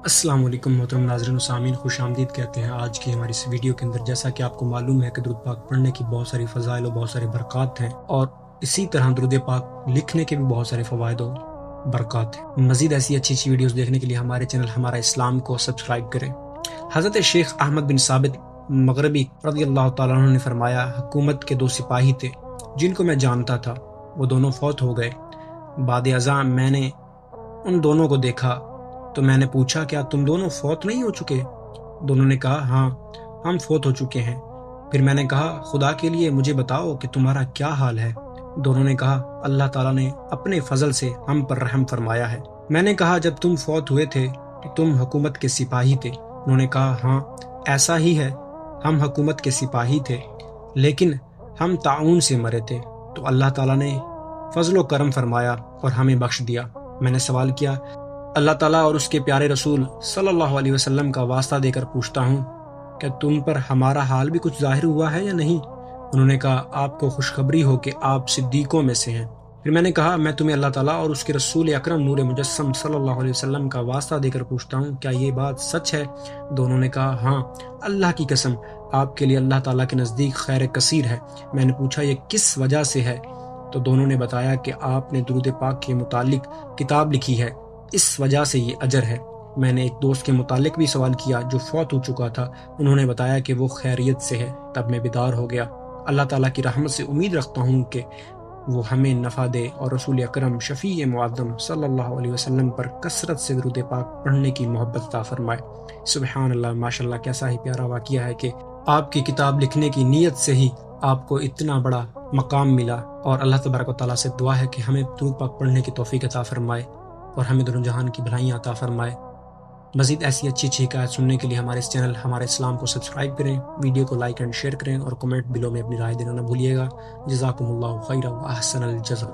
السلام علیکم محترم ناظرین و سامعین، خوش آمدید کہتے ہیں آج کی ہماری اس ویڈیو کے اندر۔ جیسا کہ آپ کو معلوم ہے کہ درود پاک پڑھنے کی بہت ساری فضائل و بہت سارے برکات ہیں، اور اسی طرح درود پاک لکھنے کے بھی بہت سارے فوائد و برکات ہیں۔ مزید ایسی اچھی ویڈیوز دیکھنے کے لیے ہمارے چینل ہمارا اسلام کو سبسکرائب کریں۔ حضرت شیخ احمد بن ثابت مغربی رضی اللہ تعالیٰ عنہ نے فرمایا، حکومت کے 2 سپاہی تھے جن کو میں جانتا تھا، وہ دونوں فوت ہو گئے۔ بعد ازاں میں نے ان دونوں کو دیکھا تو میں نے پوچھا، کیا تم دونوں فوت نہیں ہو چکے؟ دونوں نے کہا، ہاں ہم فوت ہو چکے ہیں۔ پھر میں نے کہا، خدا کے لیے مجھے بتاؤ کہ تمہارا کیا حال ہے؟ دونوں نے کہا، اللہ تعالیٰ نے اپنے فضل سے ہم پر رحم فرمایا ہے۔ میں نے کہا، جب تم فوت ہوئے تھے تو تم حکومت کے سپاہی تھے؟ انہوں نے کہا، ہاں ایسا ہی ہے، ہم حکومت کے سپاہی تھے لیکن ہم طاعون سے مرے تھے، تو اللہ تعالیٰ نے فضل و کرم فرمایا اور ہمیں بخش دیا۔ میں نے سوال کیا، اللہ تعالیٰ اور اس کے پیارے رسول صلی اللہ علیہ وسلم کا واسطہ دے کر پوچھتا ہوں کہ تم پر ہمارا حال بھی کچھ ظاہر ہوا ہے یا نہیں؟ انہوں نے کہا، آپ کو خوشخبری ہو کہ آپ صدیقوں میں سے ہیں۔ پھر میں نے کہا، میں تمہیں اللہ تعالیٰ اور اس کے رسول اکرم نور مجسم صلی اللہ علیہ وسلم کا واسطہ دے کر پوچھتا ہوں، کیا یہ بات سچ ہے؟ دونوں نے کہا، ہاں اللہ کی قسم، آپ کے لیے اللہ تعالیٰ کے نزدیک خیر کثیر ہے۔ میں نے پوچھا، یہ کس وجہ سے ہے؟ تو دونوں نے بتایا کہ آپ نے درود پاک کے متعلق کتاب لکھی ہے، اس وجہ سے یہ اجر ہے۔ میں نے ایک دوست کے متعلق بھی سوال کیا جو فوت ہو چکا تھا، انہوں نے بتایا کہ وہ خیریت سے ہے۔ تب میں بیدار ہو گیا۔ اللہ تعالیٰ کی رحمت سے امید رکھتا ہوں کہ وہ ہمیں نفع دے اور رسول اکرم شفیع معظم صلی اللہ علیہ وسلم پر کثرت سے درود پاک پڑھنے کی محبت عطا فرمائے۔ سبحان اللہ، ماشاءاللہ، کیسا ہی پیارا واقعہ ہے کہ آپ کی کتاب لکھنے کی نیت سے ہی آپ کو اتنا بڑا مقام ملا، اور اللہ تبارک و تعالیٰ سے دعا ہے کہ ہمیں درود پاک پڑھنے کی توفیق عطا فرمائے اور ہمیں دونوں جہان کی بھلائیاں عطا فرمائے۔ مزید ایسی اچھی حکایت سننے کے لیے ہمارے اس چینل ہمارے اسلام کو سبسکرائب کریں، ویڈیو کو لائک اینڈ شیئر کریں، اور کمنٹ بلو میں اپنی رائے دینا نہ بھولیے گا۔ جزاکم اللہ خیرا و احسن الجزا۔